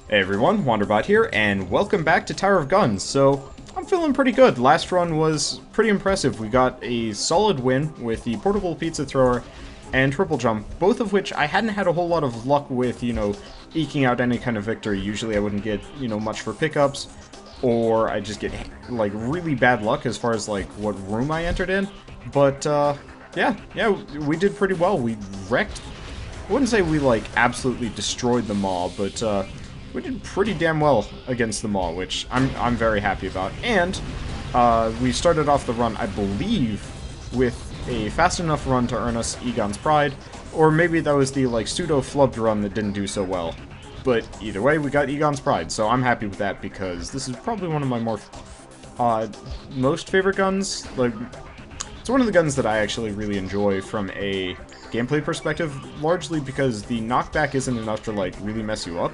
Hey everyone, Wanderbot here, and welcome back to Tower of Guns. So, I'm feeling pretty good. Last run was pretty impressive. We got a solid win with the portable pizza thrower and triple jump, both of which I hadn't had a whole lot of luck with, eking out any kind of victory. Usually I wouldn't get, much for pickups, or I just get, like, really bad luck as far as, like, what room I entered in. But, yeah, we did pretty well. We wrecked... I wouldn't say we, like, absolutely destroyed the mall, but, we did pretty damn well against the mall, which I'm very happy about. And we started off the run, I believe, with a fast enough run to earn us Egon's Pride, or maybe that was the like pseudo-flubbed run that didn't do so well. But either way, we got Egon's Pride, so I'm happy with that because this is probably one of my more most favorite guns. Like, it's one of the guns that I actually really enjoy from a gameplay perspective, largely because the knockback isn't enough to like really mess you up.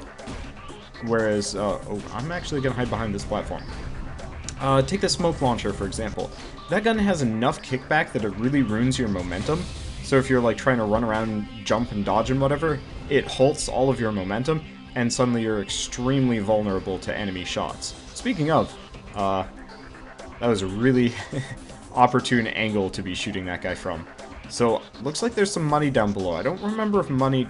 Whereas, oh, I'm actually going to hide behind this platform. Take the smoke launcher, for example. That gun has enough kickback that it really ruins your momentum. So if you're, like, trying to run around, jump and dodge and whatever, it halts all of your momentum, and suddenly you're extremely vulnerable to enemy shots. Speaking of, that was a really opportune angle to be shooting that guy from. So, looks like there's some money down below. I don't remember if money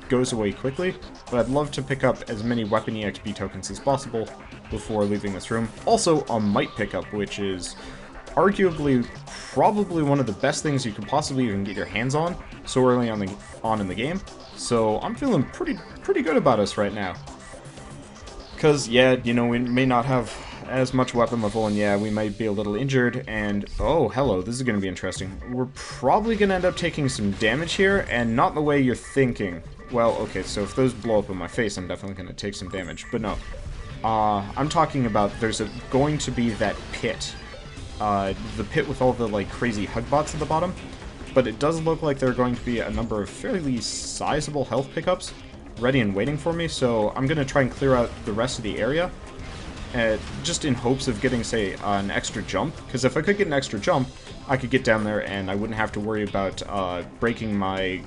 goes away quickly, but I'd love to pick up as many weapon EXP tokens as possible before leaving this room. Also, a might pickup, which is arguably probably one of the best things you could possibly even get your hands on so early on in the game. So I'm feeling pretty good about us right now. Because, yeah, we may not have as much weapon level, and yeah, we might be a little injured, and oh, hello, this is going to be interesting. We're probably going to end up taking some damage here, and not the way you're thinking. Well, okay, so if those blow up in my face, I'm definitely going to take some damage, but no. I'm talking about there's going to be that pit. The pit with all the, like, crazy hug bots at the bottom, but it does look like there are going to be a number of fairly sizable health pickups ready and waiting for me, so I'm going to try and clear out the rest of the area, just in hopes of getting, say, an extra jump, because if I could get an extra jump, I could get down there and I wouldn't have to worry about breaking my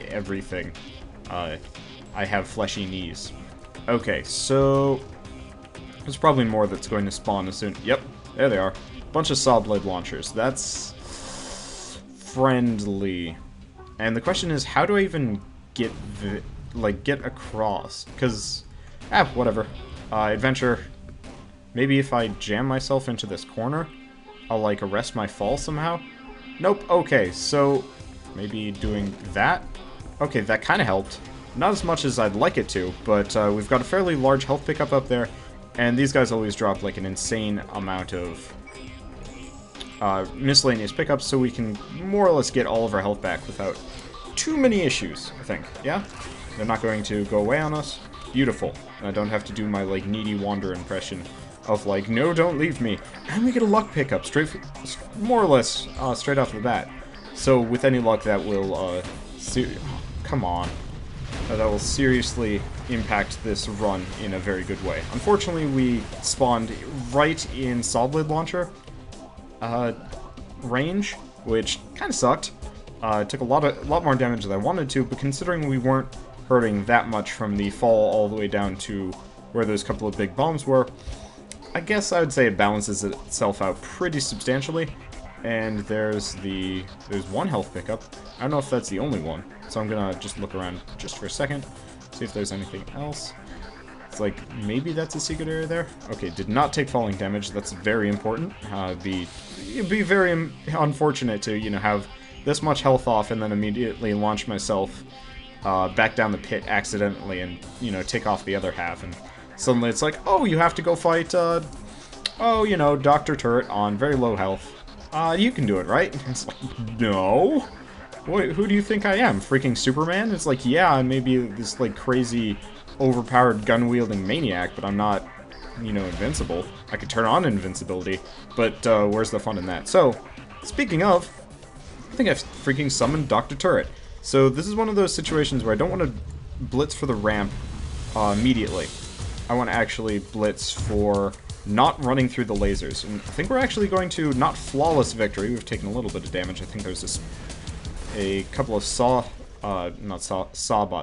everything. I have fleshy knees. Okay, so there's probably more that's going to spawn as soon. Yep, there they are. Bunch of saw blade launchers. That's friendly. And the question is, how do I even get get across? Because, whatever. Adventure. Maybe if I jam myself into this corner, I'll, like, arrest my fall somehow? Nope, okay, so maybe doing that? Okay, that kind of helped. Not as much as I'd like it to, but we've got a fairly large health pickup up there, and these guys always drop, like, an insane amount of miscellaneous pickups, so we can more or less get all of our health back without too many issues, I think. Yeah? They're not going to go away on us? Beautiful. I don't have to do my, like, needy wander impression of, like, no, don't leave me. And we get a luck pickup, more or less, straight off the bat. So, with any luck, that will, come on. That will seriously impact this run in a very good way. Unfortunately, we spawned right in saw blade launcher range, which kind of sucked. It took a lot more damage than I wanted to, but considering we weren't hurting that much from the fall all the way down to where those couple of big bombs were, I guess I would say it balances itself out pretty substantially. And there's one health pickup. I don't know if that's the only one, so I'm gonna just look around just for a second, see if there's anything else. It's like, maybe that's a secret area there? Okay, did not take falling damage, that's very important. It'd be very unfortunate to, have this much health off and then immediately launch myself back down the pit accidentally and, take off the other half, and suddenly it's like, oh, you have to go fight, Dr. Turret on very low health. You can do it, right? It's like, no. Wait, who do you think I am? Freaking Superman? It's like, yeah, I may be this, like, crazy, overpowered gun-wielding maniac, but I'm not, invincible. I could turn on invincibility, but, where's the fun in that? So, speaking of, I think I've freaking summoned Dr. Turret. So, this is one of those situations where I don't want to blitz for the ramp, immediately. I want to actually blitz for not running through the lasers. And I think we're actually going to, not flawless victory, we've taken a little bit of damage. I think there's a couple of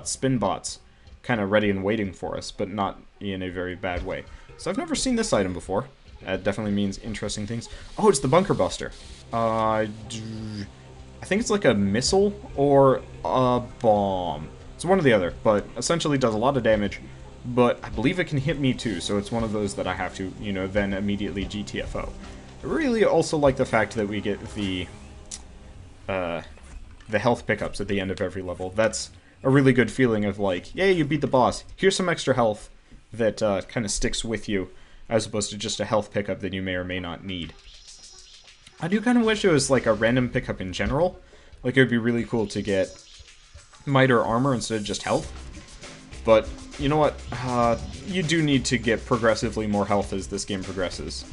spin bots kind of ready and waiting for us, but not in a very bad way. So I've never seen this item before. That definitely means interesting things. Oh, it's the Bunker Buster. I think it's like a missile or a bomb. It's one or the other, but essentially does a lot of damage. But I believe it can hit me too, so it's one of those that I have to, you know, then immediately GTFO. I really also like the fact that we get the health pickups at the end of every level. That's a really good feeling of like, yay, you beat the boss. Here's some extra health that kind of sticks with you, as opposed to just a health pickup that you may or may not need. I do kind of wish it was like a random pickup in general. Like, it would be really cool to get might or armor instead of just health. But, you know what? You do need to get progressively more health as this game progresses.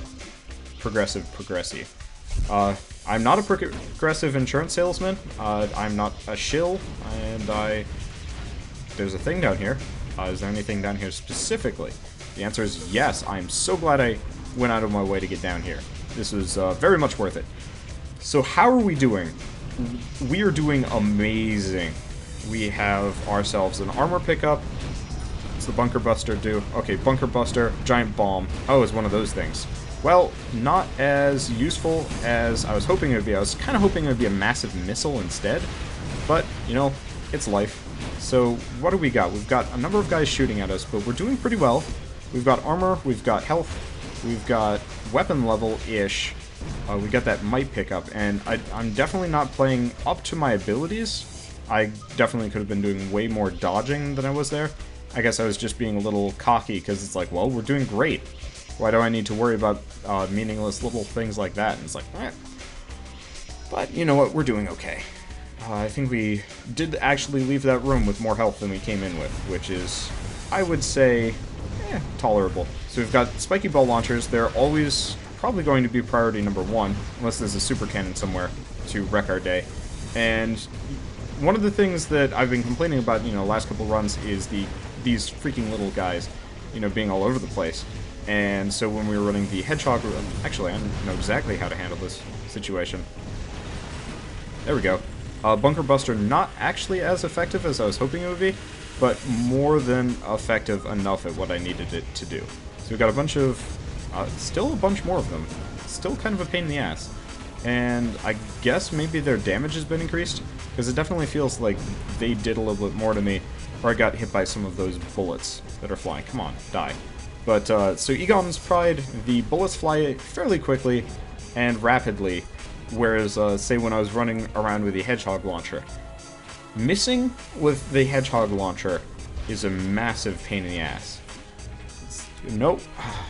Progressive. I'm not a progressive insurance salesman. I'm not a shill, and there's a thing down here. Is there anything down here specifically? The answer is yes. I'm so glad I went out of my way to get down here. This was very much worth it. So how are we doing? We are doing amazing. We have ourselves an armor pickup. What's the Bunker Buster do? Okay, Bunker Buster, giant bomb. Oh, it's one of those things. Well, not as useful as I was hoping it would be. I was kind of hoping it would be a massive missile instead. But, you know, it's life. So, what do we got? We've got a number of guys shooting at us, but we're doing pretty well. We've got armor, we've got health, we've got weapon level-ish. We got that might pickup, and I'm definitely not playing up to my abilities. I definitely could have been doing way more dodging than I was there. I guess I was just being a little cocky, because it's like, well, we're doing great. Why do I need to worry about meaningless little things like that? And it's like, eh. But, you know what, we're doing okay. I think we did actually leave that room with more health than we came in with, which is, I would say, tolerable. So we've got spiky ball launchers. They're always probably going to be priority number one, unless there's a super cannon somewhere to wreck our day. And one of the things that I've been complaining about, you know, last couple runs is these freaking little guys, you know, being all over the place. And so when we were running the hedgehog, actually, I know exactly how to handle this situation. There we go. Bunker Buster not actually as effective as I was hoping it would be, but more than effective enough at what I needed it to do. So we've got a bunch of, still a bunch more of them. Still kind of a pain in the ass. And I guess maybe their damage has been increased, because it definitely feels like they did a little bit more to me, or I got hit by some of those bullets that are flying. Come on, die. But, so Egon's Pride, the bullets fly fairly quickly and rapidly, whereas, say when I was running around with the hedgehog launcher. Missing with the hedgehog launcher is a massive pain in the ass. Nope.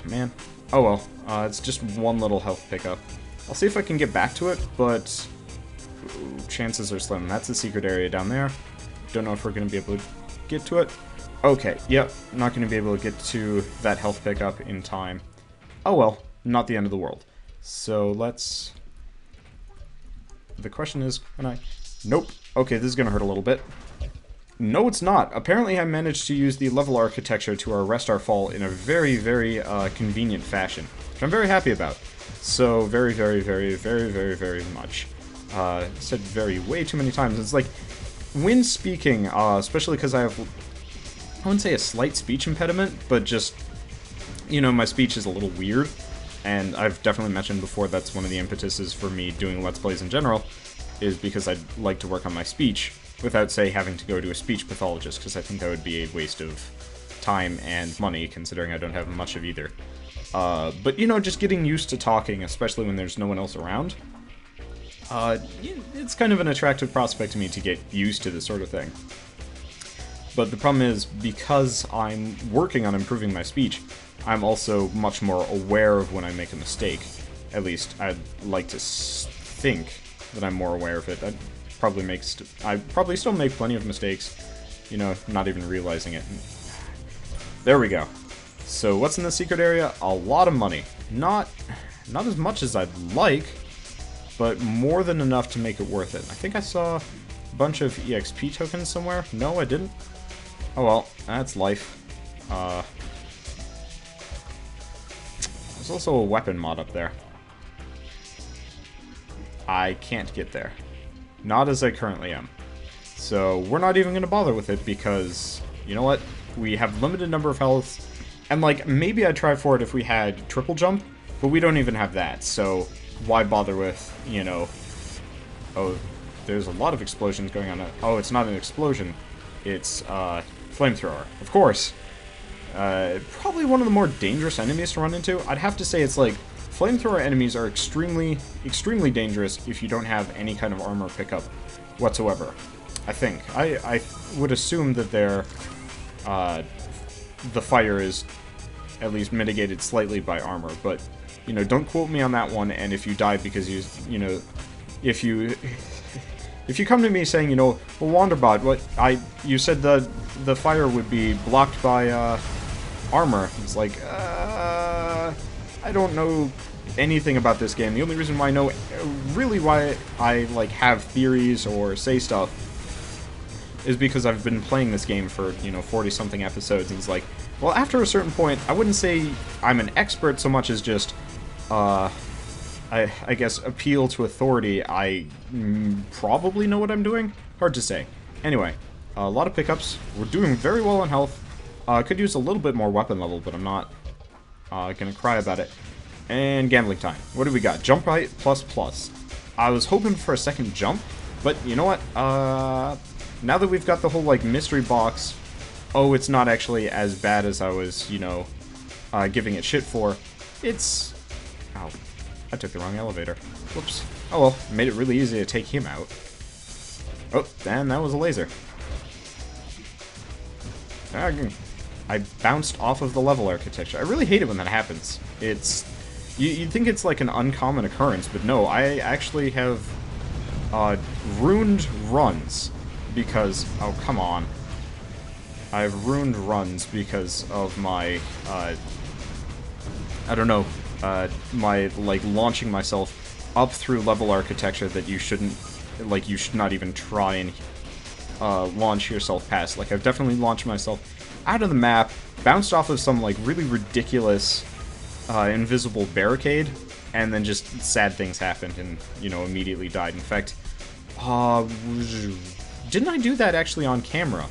Man. Oh well. It's just one little health pickup. I'll see if I can get back to it, but chances are slim. That's the secret area down there. Don't know if we're going to be able to get to it. Okay, yep, not going to be able to get to that health pickup in time. Oh well, not the end of the world. So let's... The question is, can I... Nope. Okay, this is going to hurt a little bit. No, it's not. Apparently I managed to use the level architecture to arrest our fall in a very, very convenient fashion, which I'm very happy about. So, very, very, very, very, very, very much. Said very way too many times. It's like, when speaking, especially because I have... I wouldn't say a slight speech impediment, but just, you know, my speech is a little weird, and I've definitely mentioned before that's one of the impetuses for me doing Let's Plays in general, is because I'd like to work on my speech without, say, having to go to a speech pathologist, because I think that would be a waste of time and money, considering I don't have much of either. But, you know, just getting used to talking, especially when there's no one else around, it's kind of an attractive prospect to me to get used to this sort of thing. But the problem is, because I'm working on improving my speech, I'm also much more aware of when I make a mistake. At least, I'd like to think that I'm more aware of it. I probably still make plenty of mistakes, you know, not even realizing it. There we go. So what's in the secret area? A lot of money. Not as much as I'd like, but more than enough to make it worth it. I think I saw a bunch of EXP tokens somewhere. No, I didn't. Oh well, that's life. There's also a weapon mod up there. I can't get there. Not as I currently am. So we're not even going to bother with it because, you know what? we have limited number of health, and, like, maybe I'd try for it if we had triple jump, but we don't even have that, so why bother with, you know... Oh, there's a lot of explosions going on. Oh, it's not an explosion. It's, flamethrower. Of course. Probably one of the more dangerous enemies to run into. I'd have to say it's like, flamethrower enemies are extremely, extremely dangerous if you don't have any kind of armor pickup whatsoever. I think. I would assume that they're, the fire is at least mitigated slightly by armor, but, you know, don't quote me on that one, and if you die because you know, if you come to me saying, you know, well, Wanderbot, you said the fire would be blocked by, armor. It's like, I don't know anything about this game. The only reason why I know, really why I, like, have theories or say stuff is because I've been playing this game for, you know, 40-something episodes, and it's like, well, after a certain point, I wouldn't say I'm an expert so much as just, I guess, appeal to authority. I probably know what I'm doing. Hard to say. Anyway, a lot of pickups. We're doing very well on health. Could use a little bit more weapon level, but I'm not gonna cry about it. And gambling time. What do we got? Jump height plus plus. I was hoping for a second jump, but you know what? Now that we've got the whole, like, mystery box, oh, it's not actually as bad as I was, you know, giving it shit for. It's... Ow. I took the wrong elevator. Whoops. Oh well, made it really easy to take him out. Oh, and that was a laser. I bounced off of the level architecture. I really hate it when that happens. It's... You'd think it's like an uncommon occurrence, but no, I actually have ruined runs because... Oh, come on. I've ruined runs because of my, I don't know, my, like, launching myself up through level architecture that you shouldn't, like, you should not even try and launch yourself past. Like, I've definitely launched myself out of the map, bounced off of some, like, really ridiculous invisible barricade, and then just sad things happened and, you know, immediately died. In fact, didn't I do that actually on camera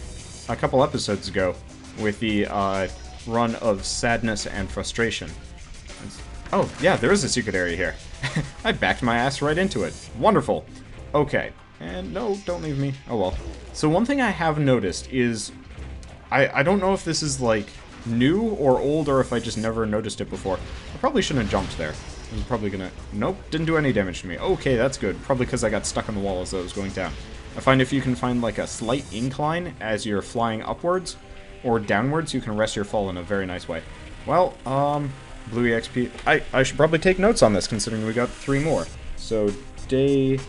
a couple episodes ago with the run of sadness and frustration? Oh, yeah, there is a secret area here. I backed my ass right into it. Wonderful. Okay. And no, don't leave me. Oh well. So one thing I have noticed is... I don't know if this is, like, new or old, or if I just never noticed it before. I probably shouldn't have jumped there. I'm probably gonna... Nope, didn't do any damage to me. Okay, that's good. Probably because I got stuck on the wall as I was going down. I find if you can find, like, a slight incline as you're flying upwards or downwards, you can rest your fall in a very nice way. Well, Blue EXP... I should probably take notes on this, considering we got 3 more. So, day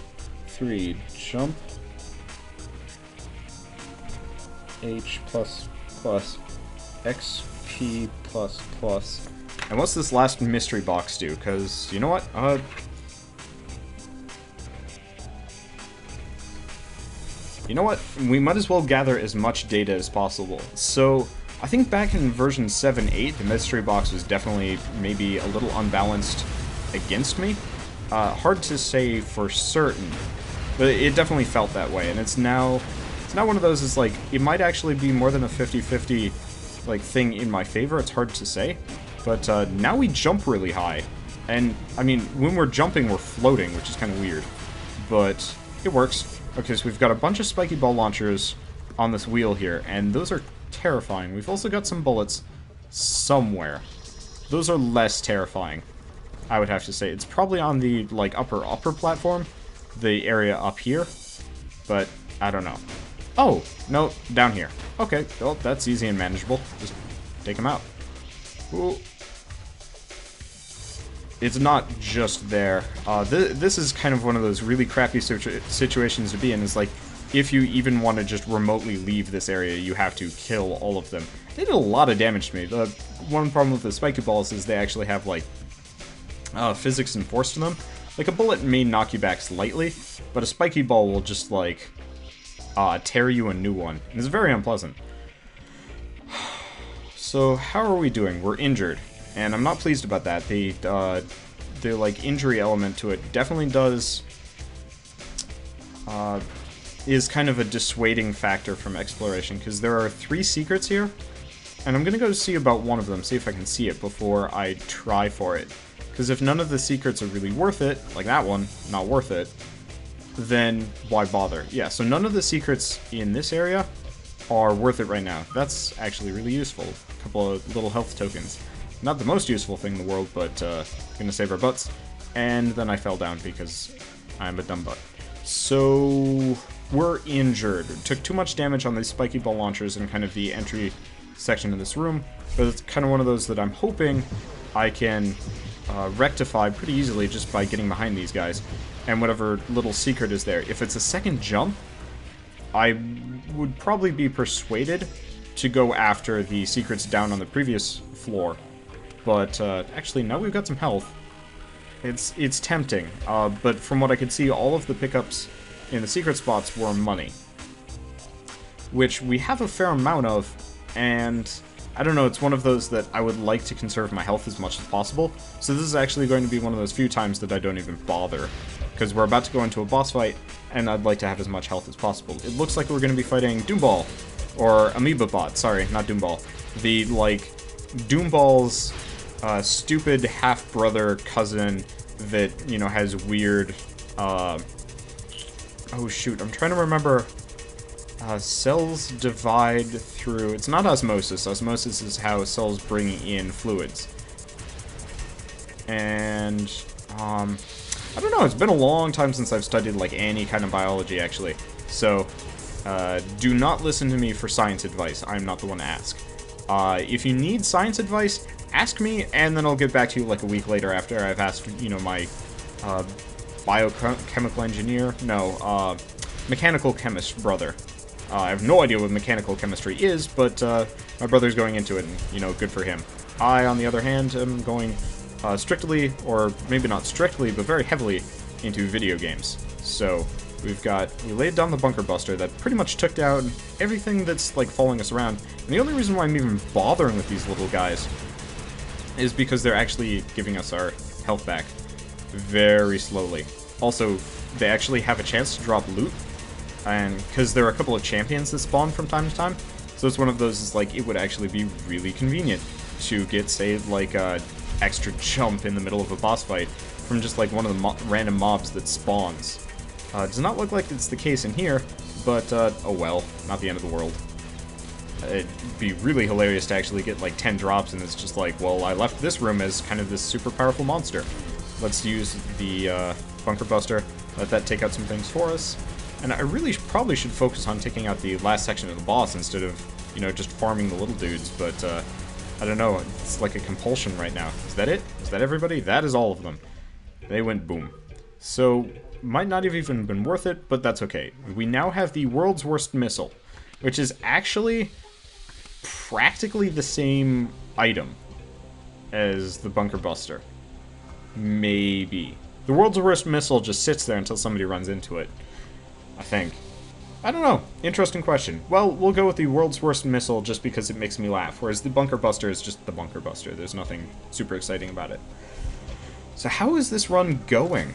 3, jump... H++, XP++. And what's this last mystery box do? Because, you know what? You know what? We might as well gather as much data as possible. So, I think back in version 7.8, the mystery box was definitely maybe a little unbalanced against me. Hard to say for certain, but it definitely felt that way, and it's now one of those, is like, it might actually be more than a 50-50, like, thing in my favor. It's hard to say, but now we jump really high, and, I mean, when we're jumping, we're floating, which is kind of weird, but it works. Okay, so we've got a bunch of spiky ball launchers on this wheel here, and those are terrifying. We've also got some bullets somewhere. Those are less terrifying, I would have to say. It's probably on the, like, upper platform, the area up here, but I don't know. Oh, no, down here. Okay, well, that's easy and manageable. Just take them out. Ooh. It's not just there. This is kind of one of those really crappy situations to be in, is like, if you even want to just remotely leave this area, you have to kill all of them. They did a lot of damage to me. The one problem with the spiky balls is they actually have, like, physics enforced in them. Like, a bullet may knock you back slightly, but a spiky ball will just, like, tear you a new one. And it's very unpleasant. So, how are we doing? We're injured. And I'm not pleased about that. The like, injury element to it definitely does... is kind of a dissuading factor from exploration, because there are 3 secrets here And I'm gonna go see about one of them, see if I can see it before I try for it. Because if none of the secrets are really worth it, like that one, not worth it, then why bother? Yeah, so none of the secrets in this area are worth it right now. That's actually really useful. A couple of little health tokens. Not the most useful thing in the world, but gonna save our butts. And then I fell down because I'm a dumb butt. So we're injured. Took too much damage on these spiky ball launchers in kind of the entry section of this room, but it's kind of one of those that I'm hoping I can rectify pretty easily just by getting behind these guys. And whatever little secret is there. If it's a second jump, I would probably be persuaded to go after the secrets down on the previous floor. But actually, now we've got some health. It's tempting, but from what I could see, all of the pickups in the secret spots were money. Which we have a fair amount of, and I don't know, it's one of those that I would like to conserve my health as much as possible. So this is actually going to be one of those few times that I don't even bother. Because we're about to go into a boss fight, and I'd like to have as much health as possible. It looks like we're going to be fighting Doomball. Or Amoebabot, sorry, not Doomball. The, like, Doomball's stupid half-brother cousin that, you know, has weird, oh shoot, I'm trying to remember, cells divide through, it's not osmosis, osmosis is how cells bring in fluids. And, I don't know, it's been a long time since I've studied, like, any kind of biology, actually. So, do not listen to me for science advice. I'm not the one to ask. If you need science advice, ask me, and then I'll get back to you, like, a week later after I've asked, you know, my, biochemical engineer? No, mechanical chemist brother. I have no idea what mechanical chemistry is, but, my brother's going into it, and, you know, good for him. I, on the other hand, am going strictly, or maybe not strictly, but very heavily into video games. So, we laid down the bunker buster that pretty much took down everything that's, like, following us around. And the only reason why I'm even bothering with these little guys is because they're actually giving us our health back very slowly. Also, they actually have a chance to drop loot, and because there are a couple of champions that spawn from time to time, so it's one of those, is like, it would actually be really convenient to get, say, like, extra jump in the middle of a boss fight from just like one of the random mobs that spawns. Does not look like it's the case in here, but oh well, not the end of the world. It'd be really hilarious to actually get like 10 drops and it's just like, well, I left this room as kind of this super powerful monster. Let's use the bunker buster, let that take out some things for us. And I really probably should focus on taking out the last section of the boss instead of, you know, just farming the little dudes, but I don't know, it's like a compulsion right now. Is that it? Is that everybody? That is all of them. They went boom. So, might not have even been worth it, but that's okay. We now have the world's worst missile, which is actually practically the same item as the bunker buster. Maybe. The world's worst missile just sits there until somebody runs into it, I think. I don't know. Interesting question. Well, we'll go with the world's worst missile just because it makes me laugh, whereas the bunker buster is just the bunker buster. There's nothing super exciting about it. So how is this run going?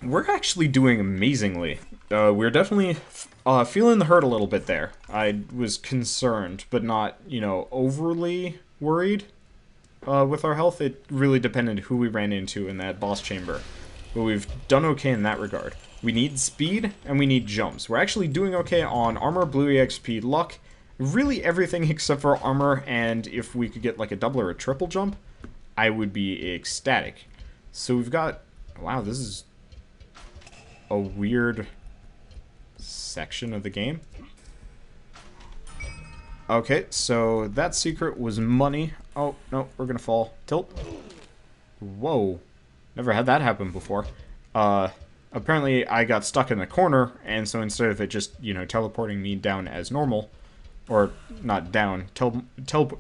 We're actually doing amazingly. We're definitely feeling the hurt a little bit there. I was concerned, but not, you know, overly worried with our health. It really depended who we ran into in that boss chamber. But we've done okay in that regard. We need speed, and we need jumps. We're actually doing okay on armor, blue EXP, luck, really everything except for armor, and if we could get like a double or a triple jump, I would be ecstatic. So we've got... Wow, this is a weird section of the game. Okay, so that secret was money. Oh, no, we're gonna fall. Tilt. Whoa. Never had that happen before. Apparently I got stuck in the corner, and so instead of it just, you know, teleporting me down as normal, or not down,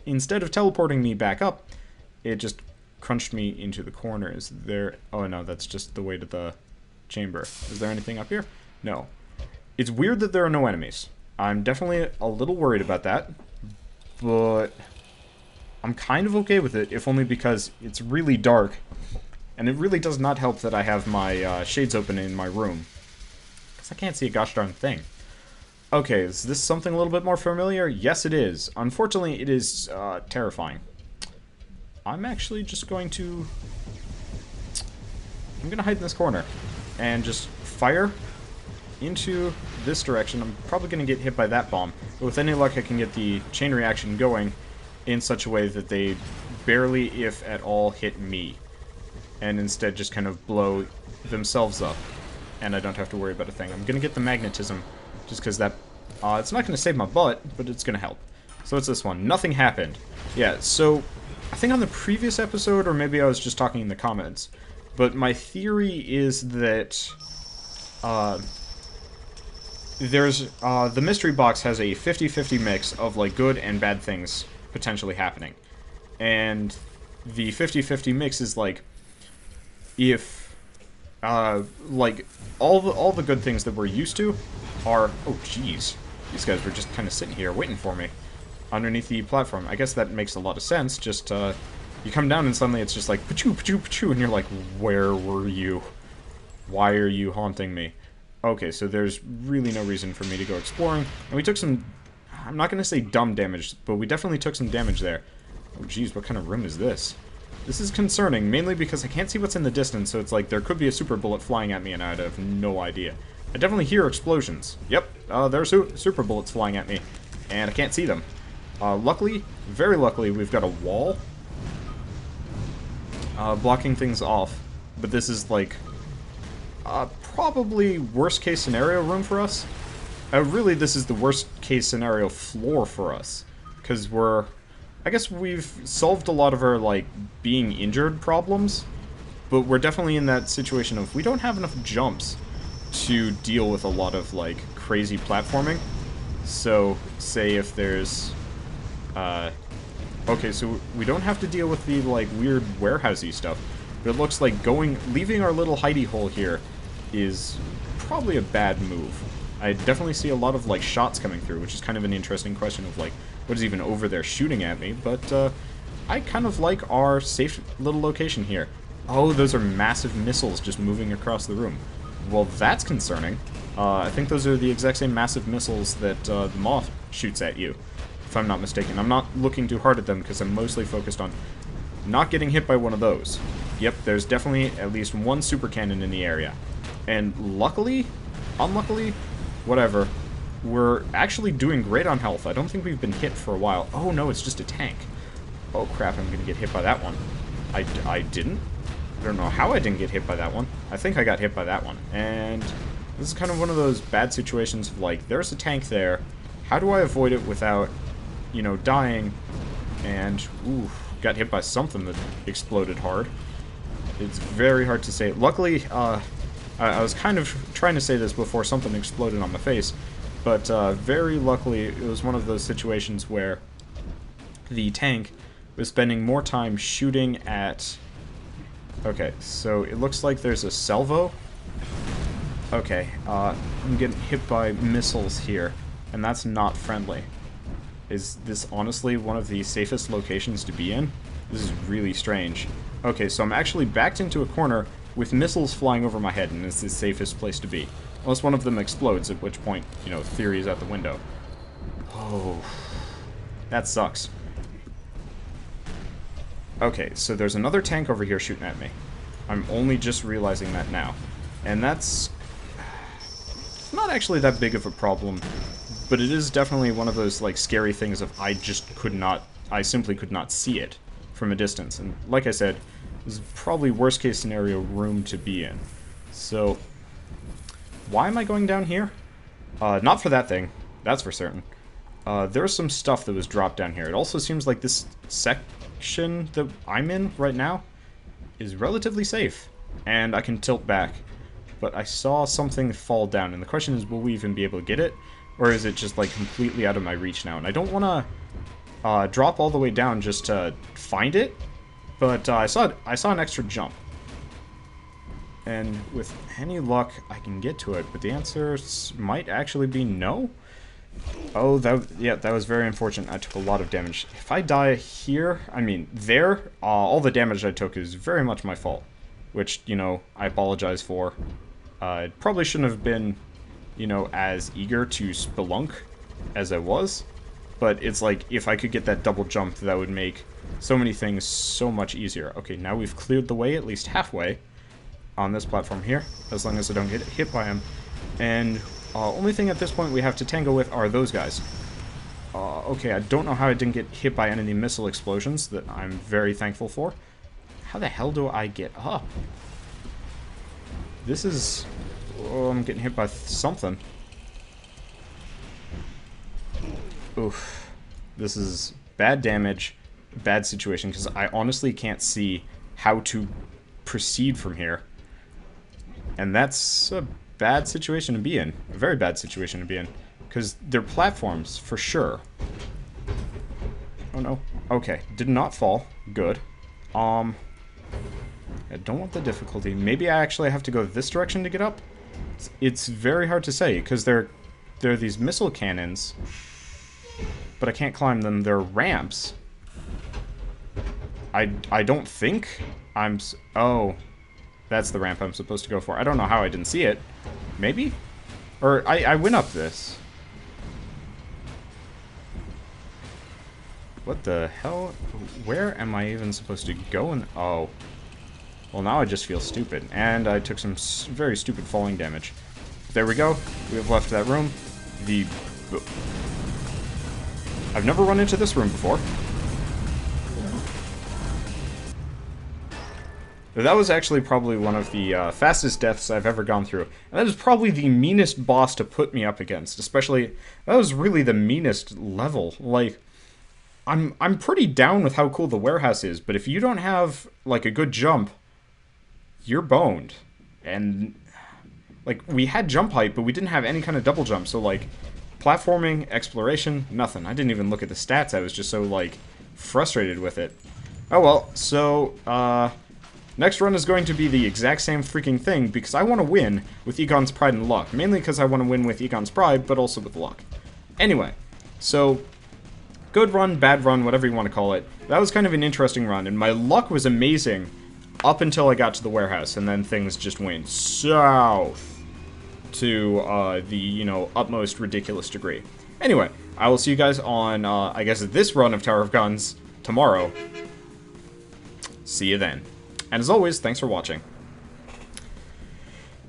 instead of teleporting me back up, it just crunched me into the corner. Is there... Oh no, that's just the way to the chamber. Is there anything up here? No. It's weird that there are no enemies. I'm definitely a little worried about that, but I'm kind of okay with it, if only because it's really dark. And it really does not help that I have my shades open in my room, because I can't see a gosh darn thing. Okay, is this something a little bit more familiar? Yes, it is. Unfortunately, it is terrifying. I'm actually just going to... I'm going to hide in this corner and just fire into this direction. I'm probably going to get hit by that bomb, but with any luck I can get the chain reaction going in such a way that they barely, if at all, hit me, and instead just kind of blow themselves up, and I don't have to worry about a thing. I'm going to get the magnetism, just because that... it's not going to save my butt, but it's going to help. So what's this one? Nothing happened. Yeah, so I think on the previous episode, or maybe I was just talking in the comments, but my theory is that there's the mystery box has a 50-50 mix of like good and bad things potentially happening, and the 50-50 mix is like if like all the good things that we're used to are... oh jeez, these guys were just kind of sitting here waiting for me underneath the platform. I guess that makes a lot of sense. Just you come down and suddenly it's just like pachoo pachoo pachoo, and you're like, where were you? Why are you haunting me? Okay, so there's really no reason for me to go exploring. And we took some... I'm not going to say dumb damage, but we definitely took some damage there. Oh, geez, what kind of room is this? This is concerning, mainly because I can't see what's in the distance, so it's like there could be a super bullet flying at me, and I'd have no idea. I definitely hear explosions. Yep, there's super bullets flying at me, and I can't see them. Luckily, very luckily, we've got a wall blocking things off, but this is like... probably worst case scenario room for us. Really, this is the worst case scenario floor for us, because we're... I guess we've solved a lot of our, like, being injured problems, but we're definitely in that situation of we don't have enough jumps to deal with a lot of, like, crazy platforming. So, say if there's... okay, so we don't have to deal with the, like, weird warehousey stuff, but it looks like leaving our little hidey hole here is probably a bad move. I definitely see a lot of, like, shots coming through, which is kind of an interesting question of, like, what is even over there shooting at me, but, I kind of like our safe little location here. Oh, those are massive missiles just moving across the room. Well, that's concerning. I think those are the exact same massive missiles that, the moth shoots at you, if I'm not mistaken. I'm not looking too hard at them, because I'm mostly focused on not getting hit by one of those. Yep, there's definitely at least one super cannon in the area. And luckily, unluckily, whatever, we're actually doing great on health. I don't think we've been hit for a while. Oh no, it's just a tank. Oh crap, I'm gonna get hit by that one. I didn't? I don't know how I didn't get hit by that one. I think I got hit by that one. And this is kind of one of those bad situations of like, there's a tank there. How do I avoid it without, you know, dying? And, ooh, got hit by something that exploded hard. It's very hard to say. Luckily, I was kind of trying to say this before something exploded on my face, but very luckily it was one of those situations where the tank was spending more time shooting at... Okay, so it looks like there's a salvo. Okay, I'm getting hit by missiles here, and that's not friendly. Is this honestly one of the safest locations to be in? This is really strange. Okay, so I'm actually backed into a corner with missiles flying over my head, and it's the safest place to be. Unless one of them explodes, at which point, you know, theory is out the window. Oh, that sucks. Okay, so there's another tank over here shooting at me. I'm only just realizing that now. And that's not actually that big of a problem, but it is definitely one of those, like, scary things of I simply could not see it from a distance. And like I said, this is probably worst case scenario room to be in. So, why am I going down here? Not for that thing, that's for certain. There's some stuff that was dropped down here. It also seems like this section that I'm in right now is relatively safe, and I can tilt back. But I saw something fall down, and the question is, will we even be able to get it? Or is it just, like, completely out of my reach now? And I don't want to drop all the way down just to find it, but I saw an extra jump. And with any luck, I can get to it, but the answer might actually be no? Oh, that was very unfortunate. I took a lot of damage. If I die here, I mean, there, all the damage I took is very much my fault. Which, you know, I apologize for. It probably shouldn't have been you know, as eager to spelunk as I was. But it's like, if I could get that double jump, that would make so many things so much easier. Okay, now we've cleared the way at least halfway on this platform here, as long as I don't get hit by him. And only thing at this point we have to tango with are those guys. Okay, I don't know how I didn't get hit by enemy missile explosions that I'm very thankful for. How the hell do I get up? This is... Oh, I'm getting hit by something. Oof. This is bad damage, bad situation, because I honestly can't see how to proceed from here. And that's a bad situation to be in. A very bad situation to be in. Because they're platforms, for sure. Oh no. Okay, did not fall. Good. I don't want the difficulty. Maybe I actually have to go this direction to get up? It's very hard to say, because there are these missile cannons, but I can't climb them. They're ramps. I don't think I'm... Oh, that's the ramp I'm supposed to go for. I don't know how I didn't see it. Maybe? Or I went up this. What the hell? Where am I even supposed to go? Oh. Well, now I just feel stupid. And I took some very stupid falling damage. There we go. We have left that room. I've never run into this room before. That was actually probably one of the fastest deaths I've ever gone through. And that is probably the meanest boss to put me up against. Especially, that was really the meanest level. Like... I'm pretty down with how cool the warehouse is, but if you don't have, like, a good jump, you're boned. And, like, we had jump height, but we didn't have any kind of double jump, so, like, platforming, exploration, nothing. I didn't even look at the stats, I was just so, like, frustrated with it. Oh well, so, next run is going to be the exact same freaking thing, because I want to win with Egon's Pride and Luck. Mainly because I want to win with Egon's Pride, but also with luck. Anyway, so... Good run, bad run, whatever you want to call it. That was kind of an interesting run, and my luck was amazing up until I got to the warehouse, and then things just went south to the, you know, utmost ridiculous degree. Anyway, I will see you guys on, I guess, this run of Tower of Guns tomorrow. See you then. And as always, thanks for watching.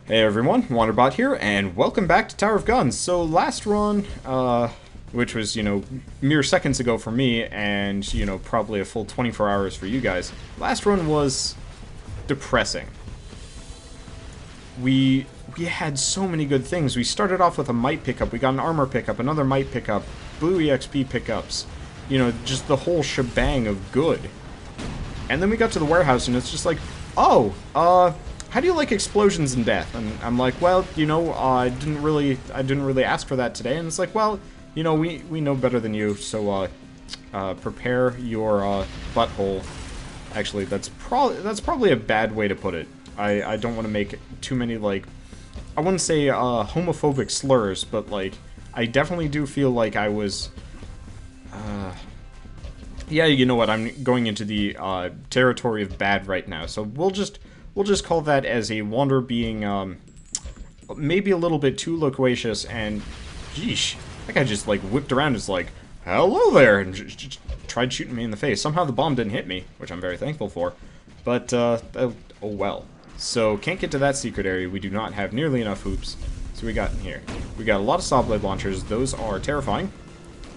Hey everyone, Wanderbot here, and welcome back to Tower of Guns. So last run, which was, you know, mere seconds ago for me, and, you know, probably a full 24 hours for you guys. Last run was depressing. We had so many good things. We started off with a might pickup, we got an armor pickup, another might pickup, blue EXP pickups, you know, just the whole shebang of good. And then we got to the warehouse, and it's just like, oh, how do you like explosions and death? And I'm like, well, you know, I didn't really ask for that today. And it's like, well, you know, we know better than you, so, prepare your, butthole. Actually, that's probably a bad way to put it. I don't want to make too many, like, I wouldn't say, homophobic slurs, but, like, I definitely do feel like I was, yeah, you know what, I'm going into the, territory of bad right now, so we'll just call that as a Wanderer being, maybe a little bit too loquacious, and, yeesh. That guy just, like, whipped around and was like, hello there, and just tried shooting me in the face. Somehow the bomb didn't hit me, which I'm very thankful for. But, oh well. So, can't get to that secret area. We do not have nearly enough hoops. So we got in here. We got a lot of saw blade launchers. Those are terrifying.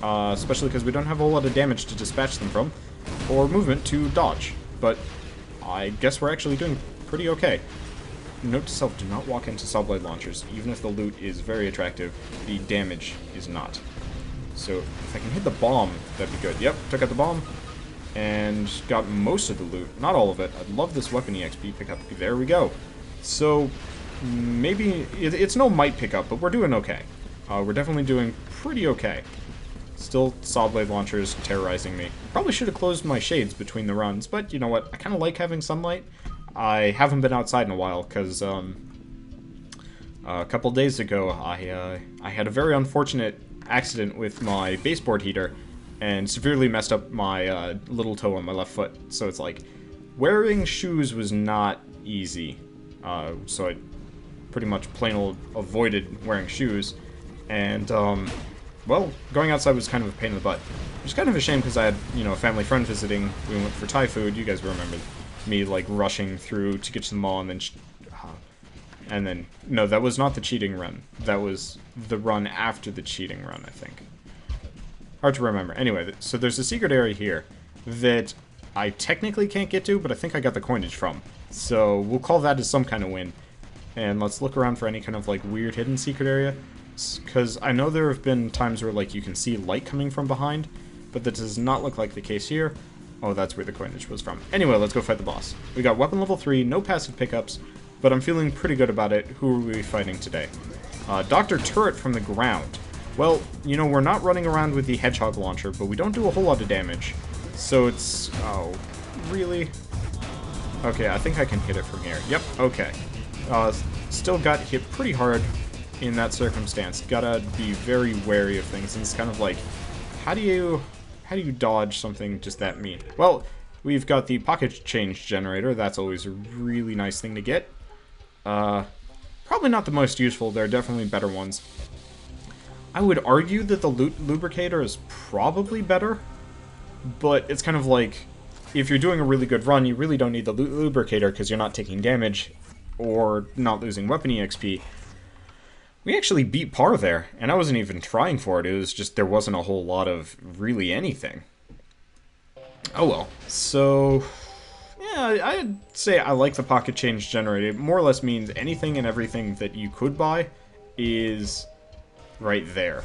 Especially because we don't have a whole lot of damage to dispatch them from. Or movement to dodge. But, I guess we're actually doing pretty okay. Note to self, do not walk into saw blade launchers. Even if the loot is very attractive, the damage is not. So, if I can hit the bomb, that'd be good. Yep, took out the bomb, and got most of the loot. Not all of it. I love this weapon EXP pickup. There we go. So, maybe, it's no might pickup, but we're doing okay. We're definitely doing pretty okay. Still saw blade launchers terrorizing me. Probably should have closed my shades between the runs, but you know what? I kind of like having sunlight. I haven't been outside in a while, because, a couple days ago, I had a very unfortunate accident with my baseboard heater, and severely messed up my, little toe on my left foot. So it's like, wearing shoes was not easy. So I pretty much plain old avoided wearing shoes. And, well, going outside was kind of a pain in the butt. Which is kind of a shame because I had, you know, a family friend visiting. We went for Thai food. You guys remember me, like, rushing through to get to the mall and then... No, that was not the cheating run. That was the run after the cheating run, I think. Hard to remember. Anyway, so there's a secret area here that I technically can't get to, but I think I got the coinage from. So we'll call that as some kind of win. And let's look around for any kind of, like, weird hidden secret area. Because I know there have been times where, like, you can see light coming from behind, but that does not look like the case here. Oh, that's where the coinage was from. Anyway, let's go fight the boss. We got weapon level 3, no passive pickups, but I'm feeling pretty good about it. Who are we fighting today? Dr. Turret from the ground. Well, you know, we're not running around with the hedgehog launcher, but we don't do a whole lot of damage. So it's... Oh, really? Okay, I think I can hit it from here. Yep, okay. Still got hit pretty hard in that circumstance. Gotta be very wary of things. And it's kind of like, how do you dodge something just that mean? Well, we've got the pocket change generator. That's always a really nice thing to get. Probably not the most useful. There are definitely better ones. I would argue that the loot lubricator is probably better, but it's kind of like, if you're doing a really good run, you really don't need the loot lubricator because you're not taking damage or not losing weapon EXP. We actually beat par there, and I wasn't even trying for it. It was just there wasn't a whole lot of really anything. Oh well. So, yeah, I'd say I like the pocket change generator. It more or less means anything and everything that you could buy is right there.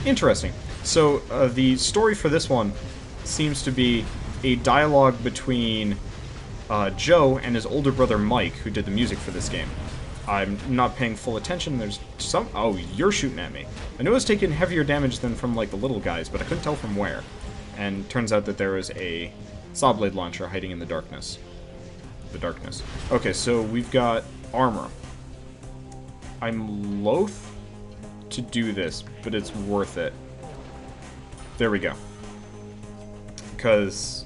Interesting. So, the story for this one seems to be a dialogue between Joe and his older brother Mike, who did the music for this game. I'm not paying full attention. There's some... Oh, you're shooting at me. I knew I was taking heavier damage than from, like, the little guys, but I couldn't tell from where. And turns out that there was a saw blade launcher hiding in the darkness. Okay, so we've got armor. I'm loath to do this, but it's worth it. There we go. Because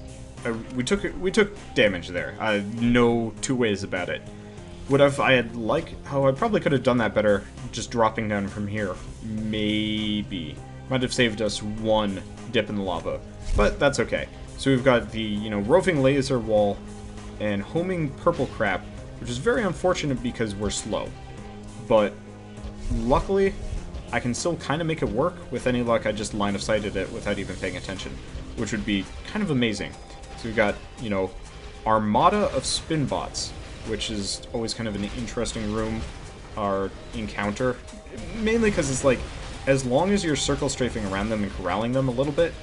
we took damage there. No two ways about it. Would have I had I probably could have done that better just dropping down from here. Maybe. Might have saved us one dip in the lava. But that's okay. So we've got the, you know, roving laser wall and homing purple crap, which is very unfortunate because we're slow. But luckily, I can still kind of make it work. With any luck, I just line of sighted it without even paying attention, which would be kind of amazing. So we've got, you know, armada of spin bots, which is always kind of an interesting room or encounter. Mainly because it's like, as long as you're circle strafing around them and corralling them a little bit,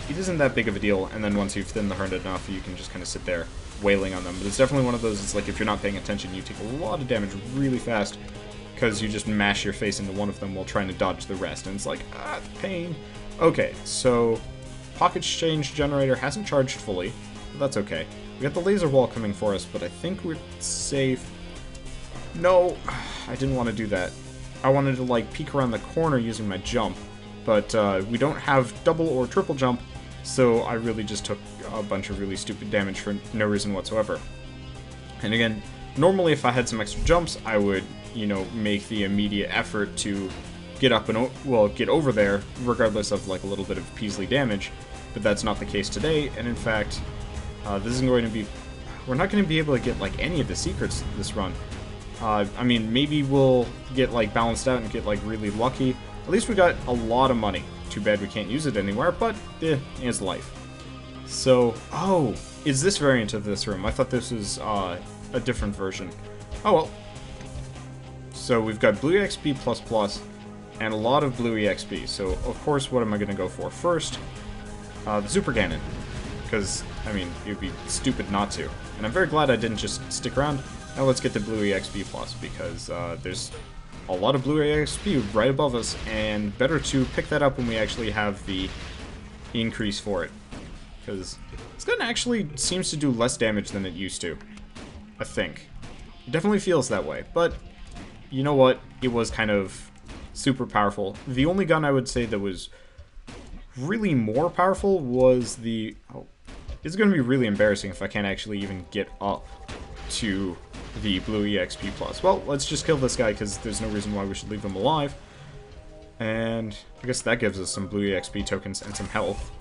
it isn't that big of a deal, and then once you've thinned the herd enough, you can just kind of sit there wailing on them. But it's definitely one of those, it's like if you're not paying attention, you take a lot of damage really fast, because you just mash your face into one of them while trying to dodge the rest, and it's like, pain. Okay, so pocket change generator hasn't charged fully, but that's okay. We got the laser wall coming for us, but I think we're safe. No, I didn't want to do that. I wanted to, like, peek around the corner using my jump, but we don't have double or triple jump, so I really just took a bunch of really stupid damage for no reason whatsoever. And again, normally if I had some extra jumps, I would, you know, make the immediate effort to get up and, get over there, regardless of, like, a little bit of Peasley damage, but that's not the case today, and in fact, this isn't going to be... We're not going to be able to get, like, any of the secrets this run. I mean, maybe we'll get, like, balanced out and get, like, really lucky. At least we got a lot of money. Too bad we can't use it anywhere, but, it's life. So, oh, is this variant of this room? I thought this was, a different version. Oh, well. So, we've got Blue EXP++, and a lot of Blue EXP. So, of course, what am I going to go for first? The Super Cannon. Because, I mean, it would be stupid not to. And I'm very glad I didn't just stick around. Now let's get the Blue EXP+, because there's a lot of Blue EXP right above us, and better to pick that up when we actually have the increase for it. Because this gun actually seems to do less damage than it used to. I think. It definitely feels that way, but you know what? It was kind of super powerful. The only gun I would say that was really more powerful was the... Oh, it's going to be really embarrassing if I can't actually even get up to the blue EXP plus. Well, let's just kill this guy because there's no reason why we should leave him alive. And I guess that gives us some blue EXP tokens and some health.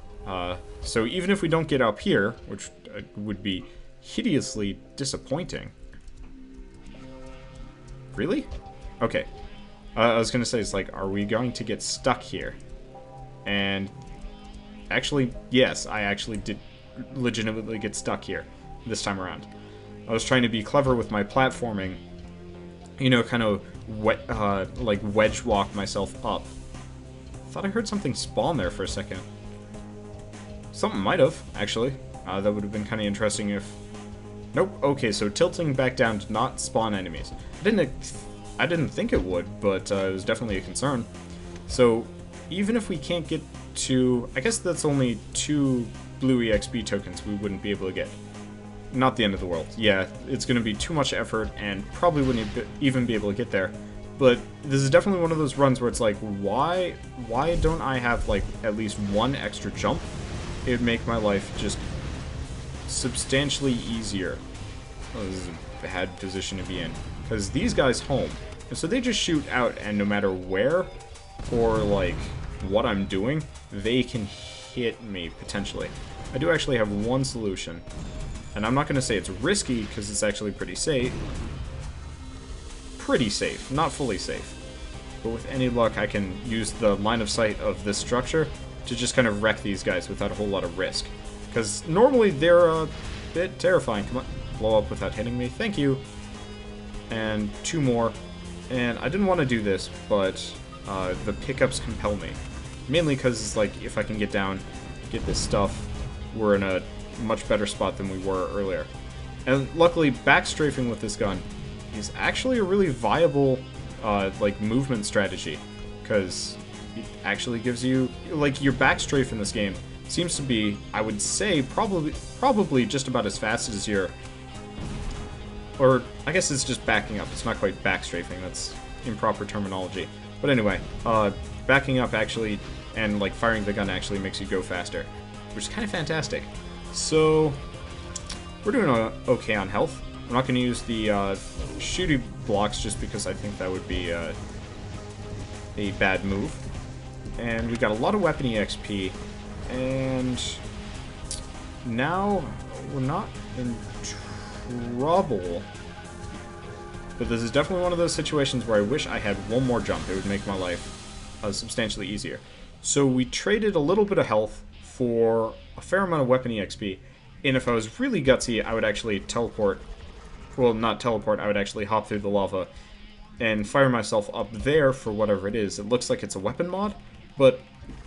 So even if we don't get up here, which would be hideously disappointing. Really? Okay. I was gonna say, it's like, are we going to get stuck here? And actually, yes, I actually did legitimately get stuck here this time around. I was trying to be clever with my platforming, you know, kind of like wedge walk myself up. Thought I heard something spawn there for a second. Something might have, actually. That would have been kind of interesting if... Nope. Okay, so tilting back down did not spawn enemies. I didn't think it would, but it was definitely a concern. So even if we can't get to... I guess that's only 2 blue EXP tokens we wouldn't be able to get. Not the end of the world. Yeah, it's going to be too much effort and probably wouldn't even be able to get there. But this is definitely one of those runs where it's like, why don't I have like at least one extra jump? It would make my life just substantially easier. Oh, this is a bad position to be in. Because these guys home. And so they just shoot out, and no matter where or like what I'm doing, they can hit me potentially. I do actually have one solution. And I'm not going to say it's risky, because it's actually pretty safe. Pretty safe, not fully safe. But with any luck, I can use the line of sight of this structure to just kind of wreck these guys without a whole lot of risk. Because normally they're a bit terrifying. Come on, blow up without hitting me. Thank you. And 2 more. And I didn't want to do this, but the pickups compel me. Mainly because, like, if I can get down, get this stuff, we're in a much better spot than we were earlier. And luckily, backstrafing with this gun is actually a really viable like movement strategy, because it actually gives you, like, your backstrafe in this game seems to be, I would say, probably just about as fast as your, or I guess it's just backing up. It's not quite backstrafing, that's improper terminology. But anyway, backing up actually and like firing the gun actually makes you go faster, which is kind of fantastic. So we're doing okay on health. I'm not going to use the shooty blocks just because I think that would be a bad move. And we've got a lot of weapon EXP, and now we're not in trouble. But this is definitely one of those situations where I wish I had one more jump. It would make my life substantially easier. So we traded a little bit of health for a fair amount of weapon EXP, and if I was really gutsy, I would actually teleport. Well, not teleport, I would actually hop through the lava and fire myself up there for whatever it is. It looks like it's a weapon mod, but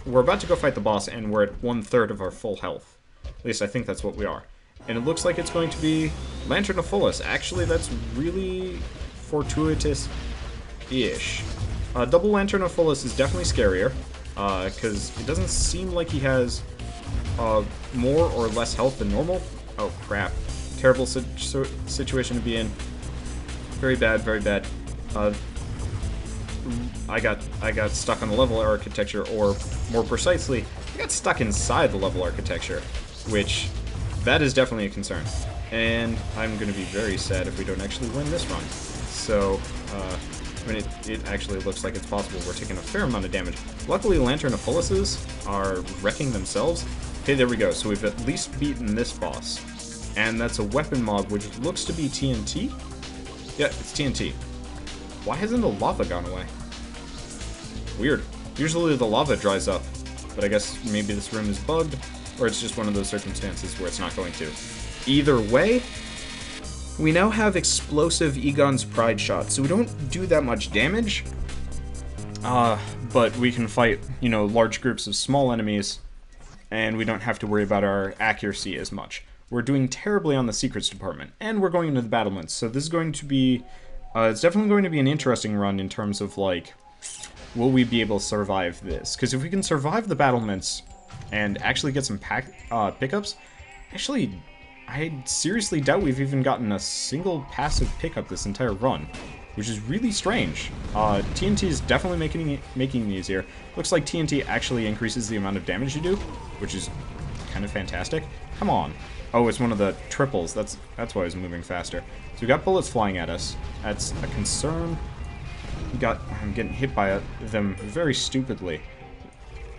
we're about to go fight the boss, and we're at 1/3 of our full health. At least I think that's what we are. And it looks like it's going to be Lantern of Fullest. Actually, that's really fortuitous-ish. Double Lantern of Fullest is definitely scarier, because it doesn't seem like he has more or less health than normal. Oh, crap. Terrible situation to be in. Very bad, very bad. I got stuck on the level architecture, or more precisely, I got stuck inside the level architecture, which, that is definitely a concern. And I'm going to be very sad if we don't actually win this run. So, I mean, it actually looks like it's possible. We're taking a fair amount of damage. Luckily, Lantern of Fullest's are wrecking themselves. Okay, there we go. So we've at least beaten this boss. And that's a weapon mod, which looks to be TNT? Yeah, it's TNT. Why hasn't the lava gone away? Weird. Usually the lava dries up, but I guess maybe this room is bugged, or it's just one of those circumstances where it's not going to. Either way, we now have explosive Egon's Pride Shot, so we don't do that much damage, but we can fight, you know, large groups of small enemies, and we don't have to worry about our accuracy as much. We're doing terribly on the secrets department, and we're going into the battlements, so this is going to be, it's definitely going to be an interesting run in terms of, like, will we be able to survive this? Because if we can survive the battlements and actually get some pickups, actually, I seriously doubt we've even gotten a single passive pickup this entire run, which is really strange. TNT is definitely making it easier. Looks like TNT actually increases the amount of damage you do, which is kind of fantastic. Come on. Oh, it's one of the triples. That's why I was moving faster. So we got bullets flying at us. That's a concern. I'm getting hit by them very stupidly.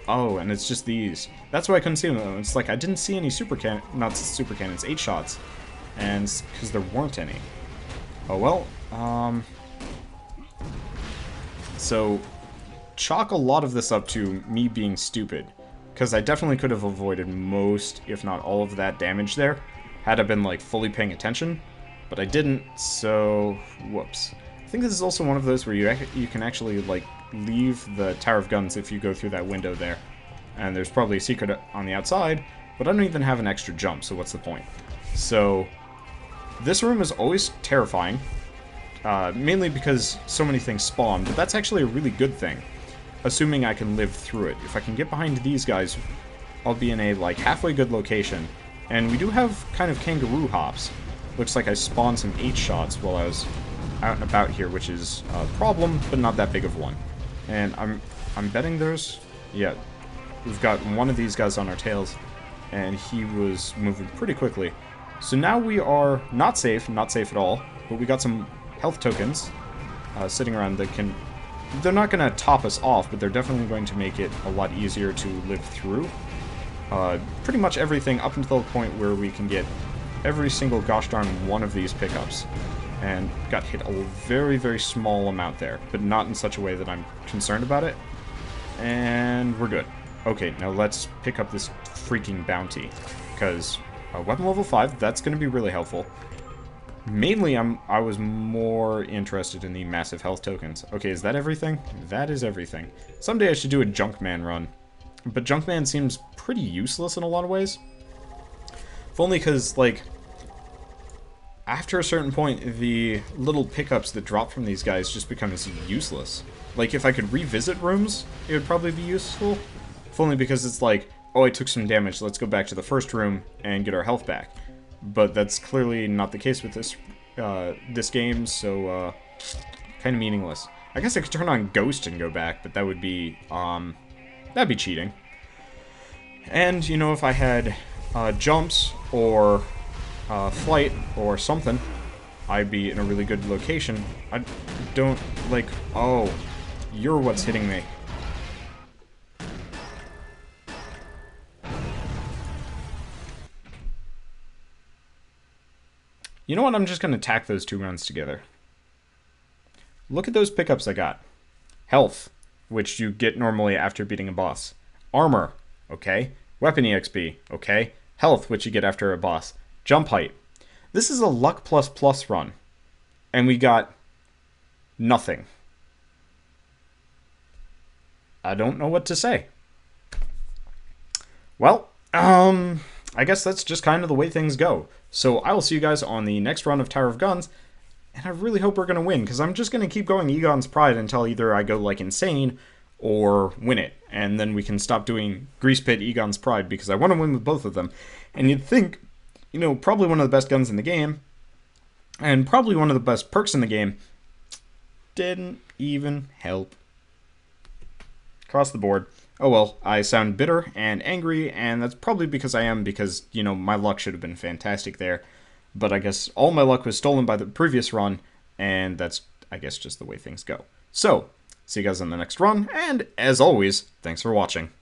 Oh, and it's just these. That's why I couldn't see them. It's like I didn't see any not super cannons, 8 shots. And because there weren't any. Oh well, so chalk a lot of this up to me being stupid. Because I definitely could have avoided most, if not all of that damage there, had I been like fully paying attention. But I didn't, so whoops. I think this is also one of those where you can actually like leave the Tower of Guns if you go through that window there. And there's probably a secret on the outside, but I don't even have an extra jump, so what's the point? So this room is always terrifying, mainly because so many things spawn, but that's actually a really good thing, assuming I can live through it. If I can get behind these guys, I'll be in a like halfway good location. And we do have kind of kangaroo hops. Looks like I spawned some 8 shots while I was out and about here, which is a problem, but not that big of one. And I'm betting there's... yeah, we've got one of these guys on our tails, and he was moving pretty quickly. So now we are not safe at all, but we got some health tokens sitting around that can... they're not going to top us off, but they're definitely going to make it a lot easier to live through. Pretty much everything up until the point where we can get every single gosh darn one of these pickups. And got hit a very, very small amount there, but not in such a way that I'm concerned about it. And we're good. Okay, now let's pick up this freaking bounty, because weapon level 5, that's going to be really helpful. Mainly, I was more interested in the massive health tokens. Okay, is that everything? That is everything. Someday I should do a Junkman run, but Junkman seems pretty useless in a lot of ways. If only because, like, after a certain point, the little pickups that drop from these guys just become useless. Like, if I could revisit rooms, it would probably be useful. If only because it's like, oh, I took some damage, let's go back to the first room and get our health back. But that's clearly not the case with this game, so, kind of meaningless. I guess I could turn on Ghost and go back, but that would be, that'd be cheating. And, you know, if I had, jumps, or... flight or something, I'd be in a really good location. I don't, like, oh, you're what's hitting me. You know what, I'm just going to tack those 2 runs together. Look at those pickups I got. Health, which you get normally after beating a boss. Armor, okay. Weapon EXP, okay. Health, which you get after a boss. Jump height. This is a luck plus run. And we got nothing. I don't know what to say. Well, I guess that's just kind of the way things go. So I will see you guys on the next run of Tower of Guns. And I really hope we're going to win, because I'm just going to keep going Egon's Pride until either I go like insane or win it. And then we can stop doing Grease Pit Egon's Pride, because I want to win with both of them. And you'd think... you know, probably one of the best guns in the game, and probably one of the best perks in the game, didn't even help. Across the board. Oh well, I sound bitter and angry, and that's probably because I am, because, you know, my luck should have been fantastic there. But I guess all my luck was stolen by the previous run, and that's, I guess, just the way things go. So, see you guys on the next run, and as always, thanks for watching.